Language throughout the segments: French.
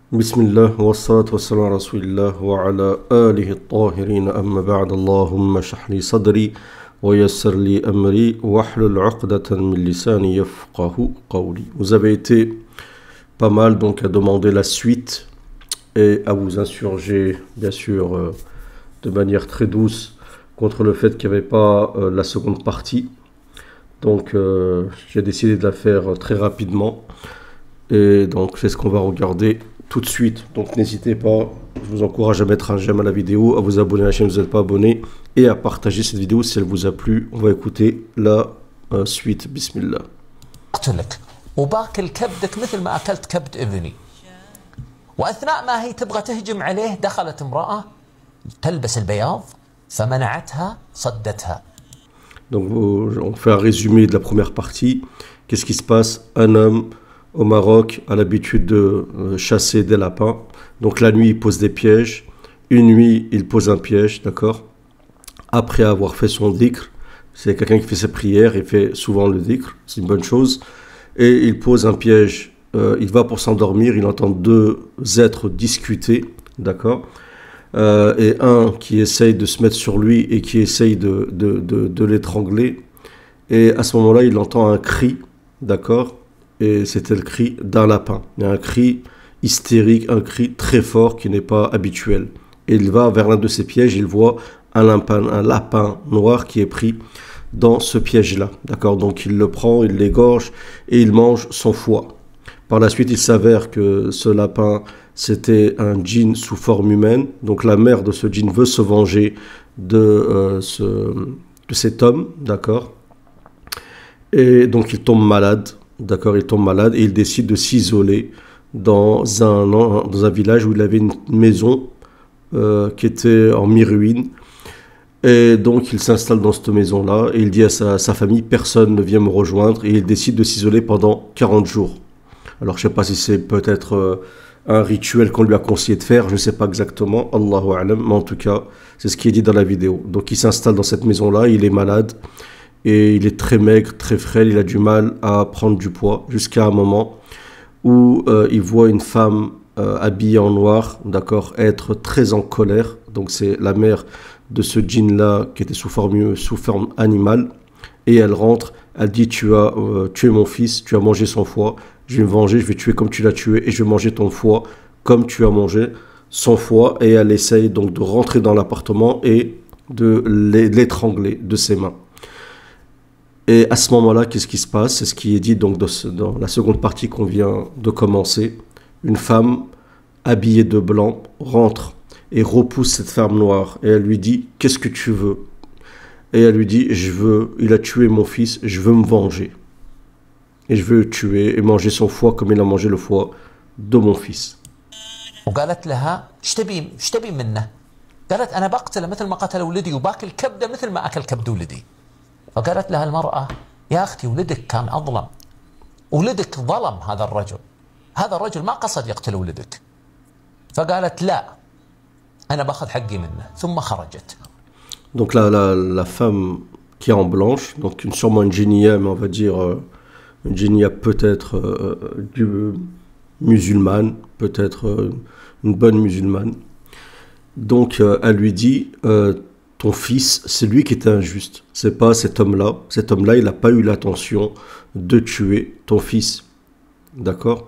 Bismillah wa salatu wa salam ala rasulillah wa ala alihi at-tahirin amma ba'd Allahumma shahli sadri wa yassir li amri wa hlul 'uqdatan min lisani yafqahu qawli. Vous avez été pas mal donc à demander la suite et à vous insurger bien sûr de manière très douce contre le fait qu'il n'y avait pas la seconde partie. Donc j'ai décidé de la faire très rapidement et donc c'est ce qu'on va regarder tout de suite. Donc n'hésitez pas, je vous encourage à mettre un j'aime à la vidéo, à vous abonner à la chaîne si vous n'êtes pas abonné et à partager cette vidéo si elle vous a plu. On va écouter la suite. Bismillah. اقتلك وباكل كبدك مثل ما اكلت كبد ابني. واثناء ما هي تبغى تهجم عليه دخلت امراه تلبس البياض فمنعتها صدتها. Donc on fait un résumé de la première partie. Qu'est-ce qui se passe? Un homme au Maroc a l'habitude de chasser des lapins. Donc la nuit, il pose des pièges. Une nuit, il pose un piège, d'accord? Après avoir fait son dhikr, c'est quelqu'un qui fait ses prières, il fait souvent le dhikr, c'est une bonne chose. Et il pose un piège. Il va pour s'endormir, il entend deux êtres discuter, d'accord? Et un qui essaye de se mettre sur lui et qui essaye de l'étrangler. Et à ce moment-là, il entend un cri, d'accord? Et c'était le cri d'un lapin. Il y a un cri hystérique, un cri très fort qui n'est pas habituel. Et il va vers l'un de ces pièges, il voit un lapin noir qui est pris dans ce piège-là. D'accord? Donc il le prend, il l'égorge et il mange son foie. Par la suite, il s'avère que ce lapin, c'était un djinn sous forme humaine. Donc la mère de ce djinn veut se venger de cet homme. D'accord? Et donc il tombe malade. D'accord, il tombe malade et il décide de s'isoler dans un village où il avait une maison qui était en mi-ruine. Et donc il s'installe dans cette maison-là et il dit à sa famille, personne ne vient me rejoindre, et il décide de s'isoler pendant 40 jours. Alors je ne sais pas si c'est peut-être un rituel qu'on lui a conseillé de faire, je ne sais pas exactement, Allahu a'lam, mais en tout cas c'est ce qui est dit dans la vidéo. Donc il s'installe dans cette maison-là, il est malade. Et il est très maigre, très frêle, il a du mal à prendre du poids, jusqu'à un moment où il voit une femme habillée en noir, d'accord, être très en colère. Donc c'est la mère de ce djinn-là qui était sous forme animale. Et elle rentre, elle dit, tu as tué mon fils, tu as mangé son foie, je vais me venger, je vais tuer comme tu l'as tué, et je vais manger ton foie comme tu as mangé son foie. Et elle essaye donc de rentrer dans l'appartement et de l'étrangler de ses mains. Et à ce moment-là, qu'est-ce qui se passe? C'est ce qui est dit donc dans la seconde partie qu'on vient de commencer. Une femme habillée de blanc rentre et repousse cette femme noire. Et elle lui dit, qu'est-ce que tu veux? Et elle lui dit, il a tué mon fils, je veux me venger. Et je veux le tuer et manger son foie comme il a mangé le foie de mon fils. وقالت لها ايش تبي منه؟ قالت انا بقتله مثل ما قتل ولدي وباكل كبده مثل ما اكل كبد ولدي. فقالت لها المرأة يا أختي ولدك كان أظلم، ولدك ظلم هذا الرجل ما قصد يقتل ولدك. فقالت لا أنا باخذ حقي منه، ثم خرجت. Donc la femme qui est en blanche, donc sûrement une djinniya, mais on va dire une djinniya peut-être musulmane, peut-être une bonne musulmane. Donc elle lui dit ton fils, c'est lui qui était injuste. C'est pas cet homme-là. Cet homme-là, il n'a pas eu l'intention de tuer ton fils. D'accord?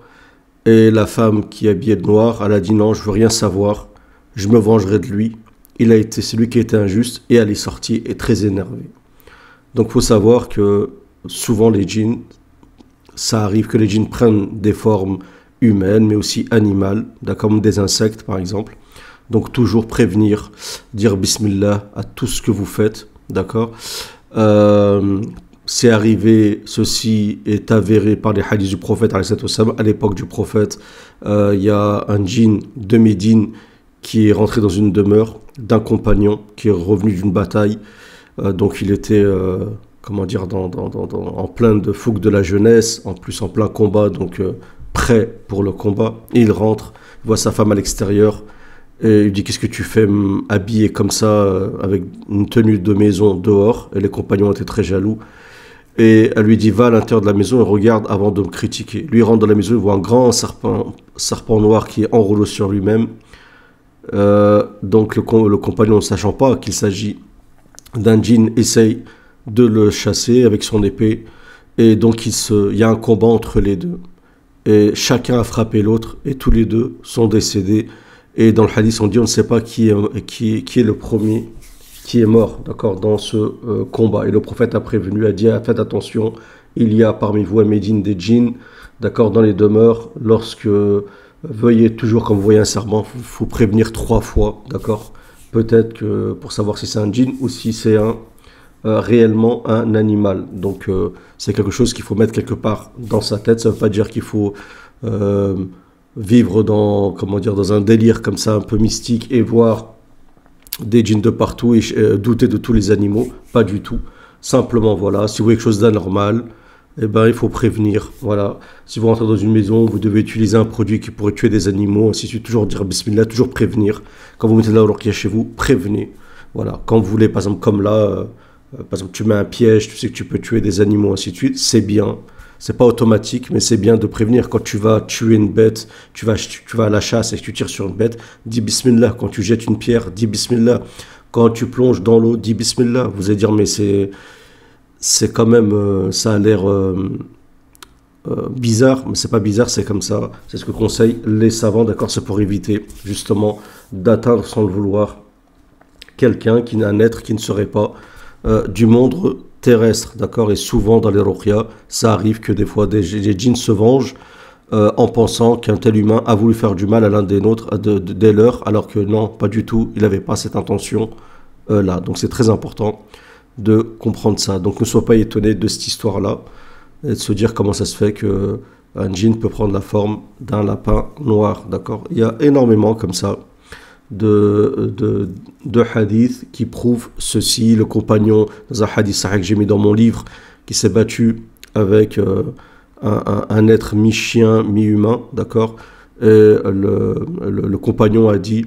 Et la femme qui est habillée de noir, elle a dit non, je veux rien savoir. Je me vengerai de lui. C'est lui qui a été injuste. Et elle est sortie et très énervée. Donc, il faut savoir que souvent les djinns, ça arrive que les djinns prennent des formes humaines, mais aussi animales, comme des insectes par exemple. Donc toujours prévenir, dire bismillah à tout ce que vous faites, d'accord? C'est arrivé, ceci est avéré par les hadiths du prophète, à l'époque du prophète, il y a un djinn de Médine qui est rentré dans une demeure d'un compagnon qui est revenu d'une bataille. Donc il était, en plein de fougue de la jeunesse, en plus en plein combat, donc prêt pour le combat. Et il rentre, il voit sa femme à l'extérieur, Et il lui dit qu'est-ce que tu fais habillé comme ça avec une tenue de maison dehors. Et les compagnons étaient très jaloux. Et elle lui dit va à l'intérieur de la maison et regarde avant de me critiquer. Lui il rentre dans la maison, il voit un grand serpent noir qui est enroulé sur lui-même. Donc le compagnon, ne sachant pas qu'il s'agit d'un djinn, essaye de le chasser avec son épée. Et donc il y a un combat entre les deux. Et chacun a frappé l'autre et tous les deux sont décédés. Et dans le hadith, on dit on ne sait pas qui est le premier qui est mort, d'accord, dans ce combat. Et le prophète a prévenu, a dit faites attention, il y a parmi vous à Médine des djinns, d'accord, dans les demeures. Lorsque veuillez toujours, quand vous voyez un serpent, il faut prévenir 3 fois, d'accord. Peut-être que pour savoir si c'est un djinn ou si c'est réellement un animal. Donc c'est quelque chose qu'il faut mettre quelque part dans sa tête. Ça ne veut pas dire qu'il faut vivre dans, comment dire, dans un délire comme ça un peu mystique et voir des djinns de partout et douter de tous les animaux. Pas du tout. Simplement, voilà, si vous voyez quelque chose d'anormal, eh ben, il faut prévenir. Voilà. Si vous rentrez dans une maison, vous devez utiliser un produit qui pourrait tuer des animaux, ainsi de suite, toujours dire bismillah, toujours prévenir. Quand vous mettez de la ruqya chez vous, prévenez. Voilà. Quand vous voulez, par exemple, comme là, par exemple, tu mets un piège, tu sais que tu peux tuer des animaux, ainsi de suite, c'est bien. C'est pas automatique, mais c'est bien de prévenir. Quand tu vas tuer une bête, tu vas à la chasse et que tu tires sur une bête, dis bismillah. Quand tu jettes une pierre, dis bismillah. Quand tu plonges dans l'eau, dis bismillah. Vous allez dire, mais c'est quand même, ça a l'air bizarre, mais c'est pas bizarre, c'est comme ça. C'est ce que conseillent les savants, d'accord. C'est pour éviter justement d'atteindre sans le vouloir quelqu'un qui n'est un être qui ne serait pas du monde terrestre, d'accord. Et souvent dans les ruqya, ça arrive que des fois des djinns se vengent en pensant qu'un tel humain a voulu faire du mal à l'un des nôtres, des leurs, alors que non, pas du tout, il n'avait pas cette intention là. Donc c'est très important de comprendre ça. Donc ne sois pas étonné de cette histoire-là et de se dire comment ça se fait que un djinn peut prendre la forme d'un lapin noir, d'accord. Il y a énormément comme ça de hadiths qui prouvent ceci. Le compagnon, dans un hadith sahih que j'ai mis dans mon livre, qui s'est battu avec un être mi-chien, mi-humain, d'accord. Et le compagnon a dit,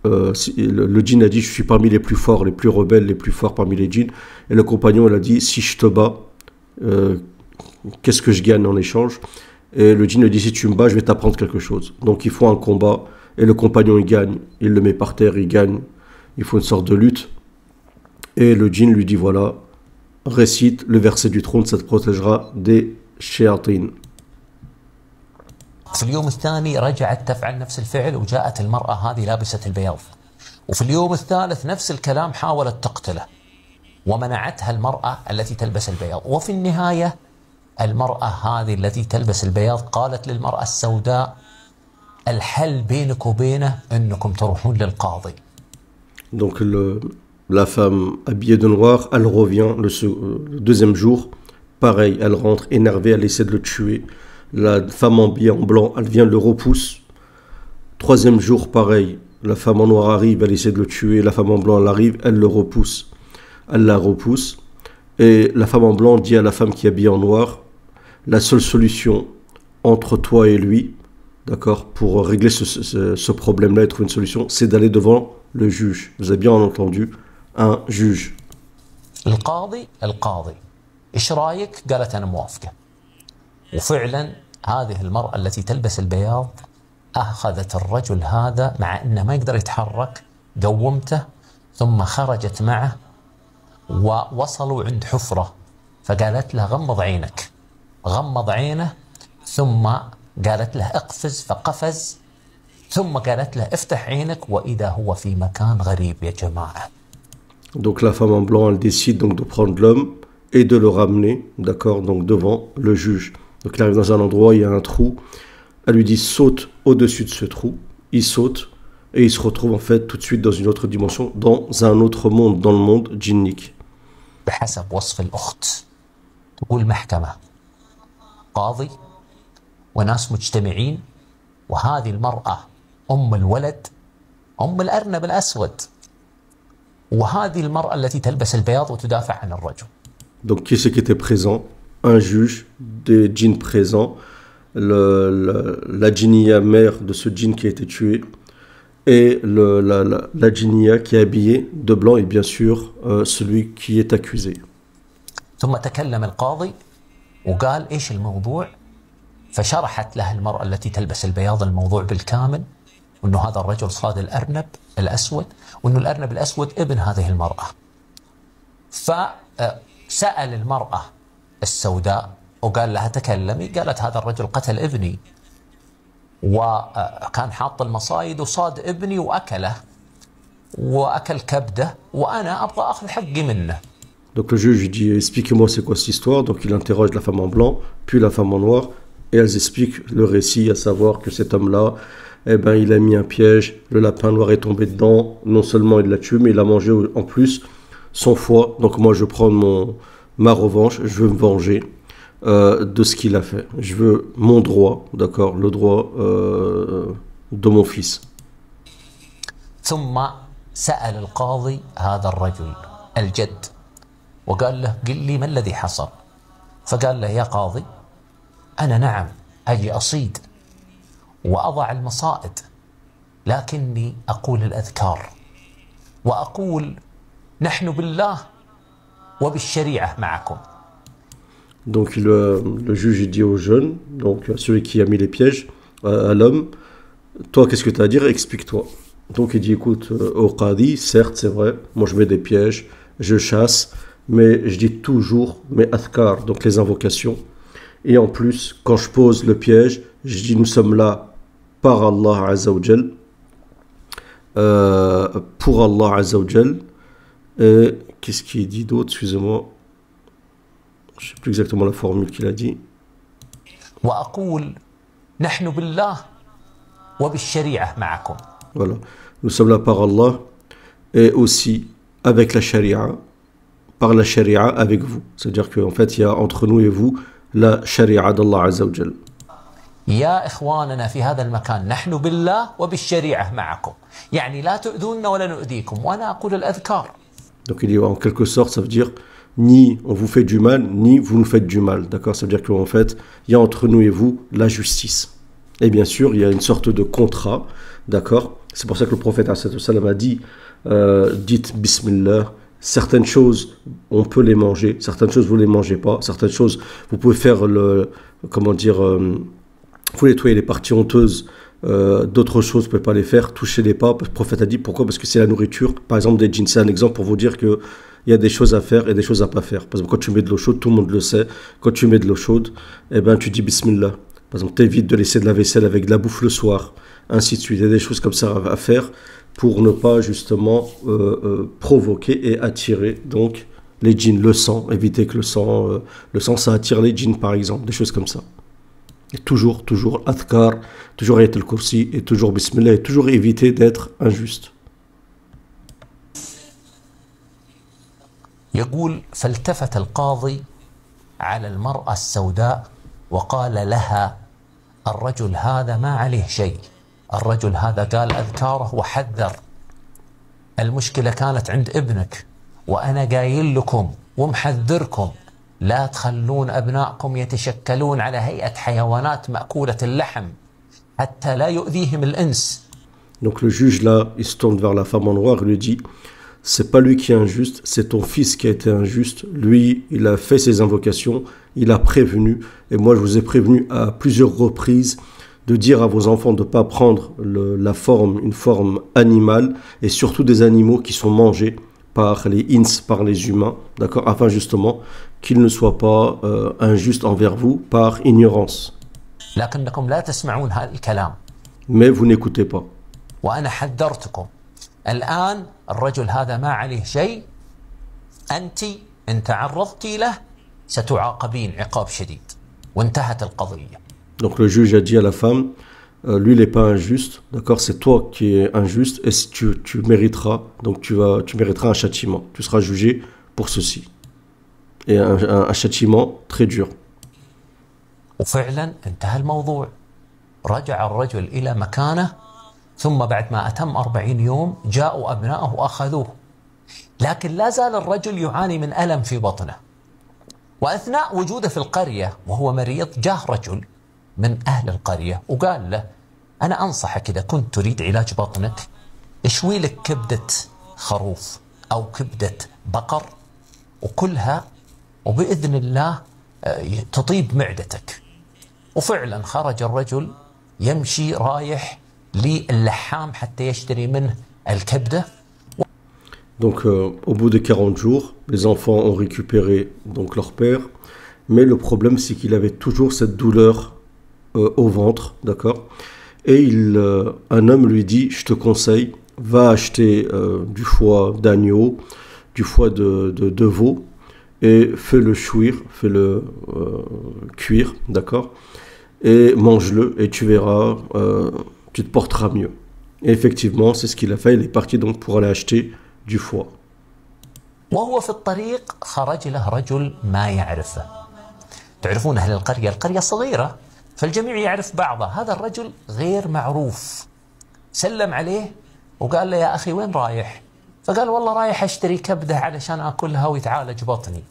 le djinn a dit, je suis parmi les plus forts, les plus rebelles, les plus forts parmi les djinns. Et le compagnon, il a dit, si je te bats, qu'est-ce que je gagne en échange? Et le djinn a dit, si tu me bats, je vais t'apprendre quelque chose. Donc il faut un combat. Et le compagnon, il gagne. Il le met par terre, il gagne. Il faut une sorte de lutte. Et le djinn lui dit, voilà, récite le verset du trône, ça te protégera des shayatin. في اليوم الثاني رجعت تفعل نفس الفعل وجاءت المرأة هذه لابسة البياض. وفي اليوم الثالث نفس الكلام حاولت تقتله ومنعتها المرأة التي تلبس البياض. وفي النهاية المرأة هذه التي تلبس البياض قالت للمرأة السوداء الحل بينك وبينه انكم تروحون للقاضي. Donc la femme habillée de noir, elle revient le deuxième jour. Pareil, elle rentre énervée, elle essaie de le tuer. La femme habillée en blanc, elle vient le repousse. Troisième jour, pareil, la femme en noir arrive, elle essaie de le tuer. La femme en blanc, elle arrive, elle le repousse. Elle la repousse. Et la femme en blanc dit à la femme qui est habillée en noir, la seule solution entre toi et lui, d'accord, pour régler ce problème-là et trouver une solution, c'est d'aller devant le juge. Vous avez bien entendu, un juge. القاضي ايش رايك؟ قالت انا موافقه. وفعلا هذه المرأة التي تلبس البياض اخذت الرجل هذا مع انه ما يقدر يتحرك، قومته ثم خرجت معه ووصلوا عند حفرة فقالت له غمض عينك. غمض عينه ثم قالت له اقفز فقفز ثم قالت له افتح عينك واذا هو في مكان غريب يا جماعه. Donc la femme en blanc, elle décide donc de prendre l'homme et de le ramener, d'accord, donc devant le juge. Donc il arrive dans un endroit, il y a un trou. Elle lui dit saute au-dessus de ce trou. Il saute et il se retrouve en fait tout de suite dans une autre dimension, dans un autre monde, dans le monde djinnique. بحسب وصف الأخت تقول محكمة قاضي وناس مجتمعين وهذه المرأة أم الولد أم الأرنب الأسود وهذه المرأة التي تلبس البياض وتدافع عن الرجل. Donc qui c'est qui était présent? Un juge, des djinns présents, la djinniya mère de ce djinn qui a été tué et la djinnia qui est habillée de blanc et bien sûr celui qui est accusé. ثم تكلم القاضي وقال إيش الموضوع، فشرحت له المرأة التي تلبس البياض الموضوع بالكامل، وأنه هذا الرجل صاد الأرنب الأسود، وأنه الأرنب الأسود ابن هذه المرأة. فسأل المرأة السوداء وقال لها تكلمي، قالت هذا الرجل قتل ابني وكان حاط المصايد وصاد ابني وأكله وأكل كبده وأنا أبغى أخذ حقي منه. Donc le juge dit expliquez-moi c'est quoi cette histoire. Donc il interroge la femme en blanc puis la femme en noir et elles expliquent le récit, à savoir que cet homme-là, eh ben, il a mis un piège, le lapin noir est tombé dedans, non seulement il l'a tué mais il a mangé en plus son foie. Donc moi je prends ma revanche, je veux me venger de ce qu'il a fait. Je veux mon droit, d'accord, le droit de mon fils. ثم سأل القاضي هذا الرجل الجد وقال له قل لي ما الذي حصل. فقال له يا قاضي أنا نعم أجي أصيد وأضع المصائد، لكني أقول الأذكار وأقول نحن بالله وبالشريعة معكم. Donc le juge dit au jeune, donc celui qui a mis les pièges à l'homme, toi qu'est-ce que tu as à dire, explique-toi. Donc il dit écoute au qadi, certes c'est vrai, moi je mets des pièges, je chasse, mais je dis toujours mes adhkar, donc les invocations. Et en plus, quand je pose le piège, je dis nous sommes là par Allah Azza wa Jal, pour Allah Azza wa Jal. Et qu'est-ce qu'il dit d'autre, excusez-moi, je ne sais plus exactement la formule qu'il a dit. وأقول نحن بالله وبالشريعة معكم. Voilà, nous sommes là par Allah et aussi avec la sharia, par la sharia avec vous. C'est-à-dire qu'en fait, il y a entre nous et vous la sharia d'Allah Azza wa Jal. يا إخواننا في هذا المكان نحن بالله وبالشريعة معكم، يعني لا تؤذونا ولا نؤذيكم وأنا أقول الأذكار. Donc il dit en quelque sorte, ça veut dire ni on vous fait du mal, ni vous nous faites du mal. D'accord? Ça veut dire qu'en fait, il y a entre nous et vous la justice. Et bien sûr, il y a une sorte de contrat. D'accord? C'est pour ça que le prophète a dit dites Bismillah. Certaines choses, on peut les manger. Certaines choses, vous ne les mangez pas. Certaines choses, vous pouvez faire vous nettoyer les parties honteuses. D'autres choses, vous ne pouvez pas les faire. Touchez les pas. Le prophète a dit pourquoi? Parce que c'est la nourriture. Par exemple, des djinns, c'est un exemple pour vous dire que il y a des choses à faire et des choses à pas faire. Par exemple, quand tu mets de l'eau chaude, tout le monde le sait. Quand tu mets de l'eau chaude, eh ben, tu dis Bismillah. Par exemple, t'évites de laisser de la vaisselle avec de la bouffe le soir, ainsi de suite. Il y a des choses comme ça à faire pour ne pas justement provoquer et attirer donc les djinns, le sang, éviter que le sang ça attire les djinns par exemple, des choses comme ça. Et toujours adhkar, toujours ayat al-kursi et toujours bismillah et toujours éviter d'être injuste. يقول فالتفت القاضي على المرأة السوداء وقال لها الرجل هذا ما عليه شيء، الرجل هذا قال أذكاره وحذر، المشكلة كانت عند ابنك وأنا قايل لكم ومحذركم لا تخلون أبنائكم يتشكلون على هيئة حيوانات مأكولة اللحم حتى لا يؤذيهم الإنس. Donc le juge là, il se tourne vers la femme en noir et lui dit c'est pas lui qui est injuste, c'est ton fils qui a été injuste. Lui, il a fait ses invocations, il a prévenu. Et moi, je vous ai prévenu à plusieurs reprises de dire à vos enfants de ne pas prendre une forme animale et surtout des animaux qui sont mangés par les ins, par les humains, d'accord, afin justement qu'ils ne soient pas injustes envers vous par ignorance. لكنكم لا تسمعون هذا الكلام. Mais vous n'écoutez pas. وأنا حذرتكم. الآن الرجل هذا ما عليه شيء، أنت إن تعرضتي له ستعاقبين عقاب شديد، وانتهت القضية. Donc le juge a dit à la femme, lui il n'est pas injuste, d'accord, c'est toi qui es injuste et tu mériteras, donc tu mériteras un châtiment, tu seras jugé pour ceci. Et un châtiment très dur. وفعلا انتهى الموضوع. رجع الرجل إلى مكانه، ثم بعد ما أتم 40 يوم جاءوا أبناءه وأخذوه، لكن لا زال الرجل يعاني من ألم في بطنه. وأثناء وجوده في القرية وهو مريض جاء رجل من أهل القرية وقال له أنا أنصحك إذا كنت تريد علاج بطنك اشوي لك كبدة خروف أو كبدة بقر وكلها وبإذن الله تطيب معدتك. وفعلا خرج الرجل يمشي رايح للحام حتى يشتري منه الكبدة. Donc au bout de 40 jours, les enfants ont récupéré donc leur père, mais le problème c'est qu'il avait toujours cette douleur au ventre, d'accord? Et un homme lui dit, je te conseille, va acheter du foie d'agneau, du foie de veau, et fais-le chouir, fais-le cuire, d'accord? Et mange-le, et tu verras, tu te porteras mieux. Et effectivement, c'est ce qu'il a fait, il est parti donc pour aller acheter du foie. وهو في الطريق خرج له رجل ما يعرفه. تعرفون أهل القرية، القرية صغيرة فالجميع يعرف بعضه. هذا الرجل غير معروف، سلم عليه وقال له يا أخي وين رايح؟ فقال والله رايح أشتري كبدة علشان أكلها ويتعالج بطني.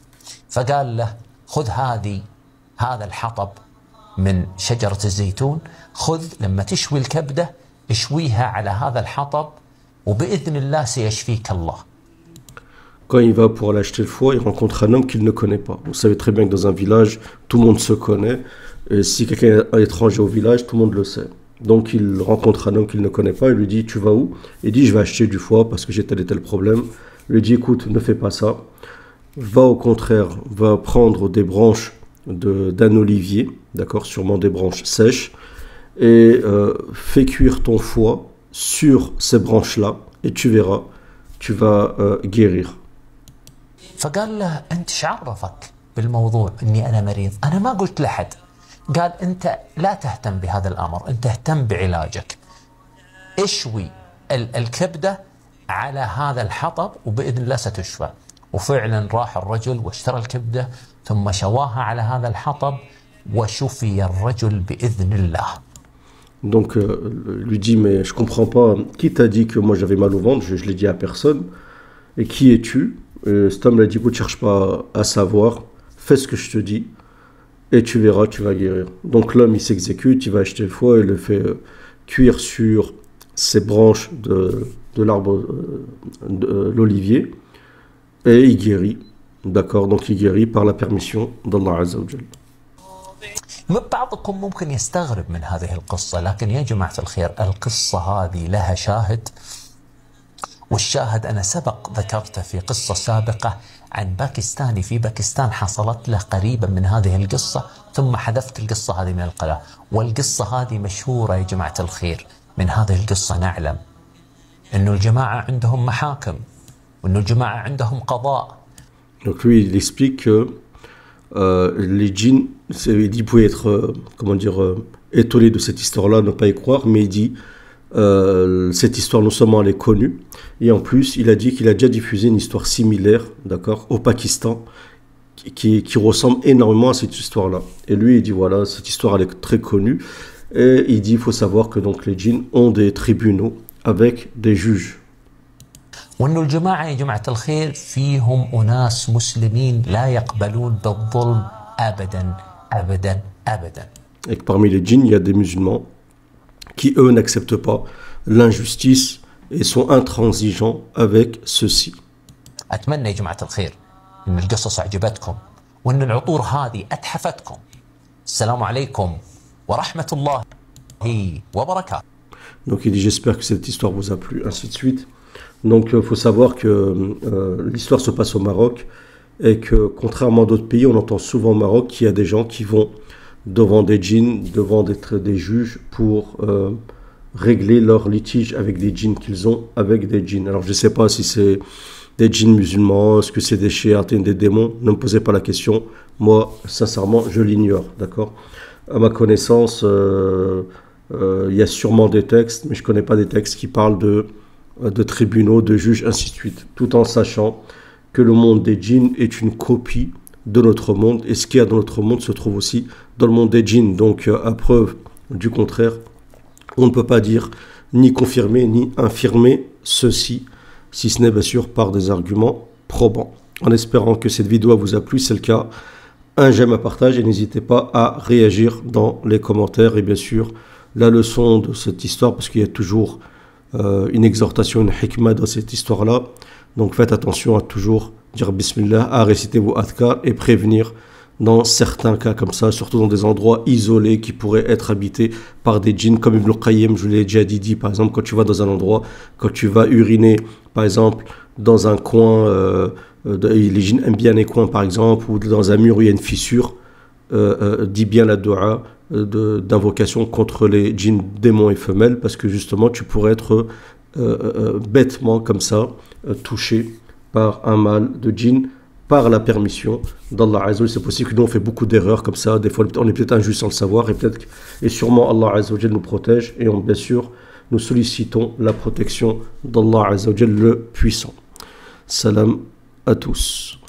فقال له خذ هذا الحطب من شجرة الزيتون، خذ لما تشوي الكبدة اشويها على هذا الحطب وبإذن الله سيشفيك الله. Quand il va pour aller acheter le foie, il rencontre un homme qu'il ne connaît pas. Vous savez très bien que dans un village, tout le monde se connaît. Et si quelqu'un est étranger au village, tout le monde le sait. Donc il rencontre un homme qu'il ne connaît pas, il lui dit, tu vas où? Il dit, je vais acheter du foie parce que j'ai tel et tel problème. Il lui dit, écoute, ne fais pas ça. Va au contraire, va prendre des branches d'un olivier, d'accord, sûrement des branches sèches, et fais cuire ton foie sur ces branches-là, et tu verras, tu vas guérir. فقال له أنت ايش عرفك بالموضوع إني أنا مريض؟ أنا ما قلت لحد. قال أنت لا تهتم بهذا الأمر، أنت اهتم بعلاجك. اشوي الكبدة على هذا الحطب وبإذن الله ستشفى. وفعلا راح الرجل واشترى الكبدة ثم شواها على هذا الحطب وشفي الرجل بإذن الله. Donc lui dit, mais je comprends pas, qui t'a dit que moi j'avais mal au ventre? Je l'ai dit à personne. Et qui es-tu? Cet homme l'a dit, écoute, cherche pas à savoir, fais ce que je te dis et tu verras, tu vas guérir. Donc l'homme il s'exécute, il va acheter le foie et le fait cuire sur ces branches de l'arbre de l'olivier et il guérit. D'accord, donc il guérit par la permission d'Allah Azza wa Jal. بعضكم ممكن يستغرب من هذه القصة، لكن يا جماعة الخير القصة هذه لها شاهد، والشاهد أنا سبق ذكرته في قصة سابقة عن باكستاني في باكستان حصلت له قريبا من هذه القصة، ثم حذفت القصة هذه من القناة. والقصة هذه مشهورة يا جماعة الخير. من هذه القصة نعلم أنه الجماعة عندهم محاكم وأنه الجماعة عندهم قضاء. Donc lui il explique que les djinns, il dit, il pouvait être étonné de cette histoire-là, ne pas y croire, mais il dit cette histoire non seulement elle est connue, et en plus il a dit qu'il a déjà diffusé une histoire similaire, d'accord, au Pakistan, qui ressemble énormément à cette histoire-là. Et lui il dit voilà, cette histoire elle est très connue, et il dit il faut savoir que donc les djinns ont des tribunaux avec des juges. وأنه الجماعة يا جماعة الخير فيهم أناس مسلمين لا يقبلون بالظلم أبدا أبدا أبدا. Et que parmi les djinns, il y a des musulmans qui, eux, n'acceptent pas l'injustice et sont intransigeants avec ceci. أتمنى يا جماعة الخير أن القصص أعجبتكم وأن العطور هذه أتحفتكم. السلام عليكم ورحمة الله وبركاته. Donc il dit j'espère que cette histoire vous a plu, ainsi de suite. Donc il faut savoir que l'histoire se passe au Maroc et que contrairement à d'autres pays, on entend souvent au Maroc qu'il y a des gens qui vont devant des djinns, devant des juges pour régler leurs litiges avec des djinns qu'ils ont avec des djinns. Alors je ne sais pas si c'est des djinns musulmans, est-ce que c'est des shéatines, des démons, ne me posez pas la question. Moi, sincèrement, je l'ignore, d'accord? À ma connaissance, il y a sûrement des textes, mais je ne connais pas des textes qui parlent de tribunaux, de juges, ainsi de suite, tout en sachant que le monde des djinns est une copie de notre monde, et ce qu'il y a dans notre monde se trouve aussi dans le monde des djinns. Donc, à preuve du contraire, on ne peut pas dire, ni confirmer, ni infirmer ceci, si ce n'est bien sûr par des arguments probants. En espérant que cette vidéo vous a plu, c'est le cas, un j'aime, un partage, et n'hésitez pas à réagir dans les commentaires, et bien sûr, la leçon de cette histoire, parce qu'il y a toujours une exhortation, une hikmah dans cette histoire-là. Donc faites attention à toujours dire Bismillah, à réciter vos adhkar et prévenir dans certains cas comme ça, surtout dans des endroits isolés qui pourraient être habités par des djinns, comme Ibn Qayyim, je l'ai déjà dit, par exemple, quand tu vas dans un endroit, quand tu vas uriner, par exemple, dans un coin, les djinns aiment bien les coins, par exemple, ou dans un mur où il y a une fissure, dis bien la dua d'invocation contre les djinns démons et femelles, parce que justement, tu pourrais être bêtement, comme ça, touché par un mal de djinn, par la permission d'Allah Azza wa Jalla. C'est possible que nous on fait beaucoup d'erreurs comme ça, des fois on est peut-être injuste sans le savoir, et sûrement Allah Azza wa Jalla nous protège, et bien sûr nous sollicitons la protection d'Allah Azza wa Jalla le puissant. Salam à tous.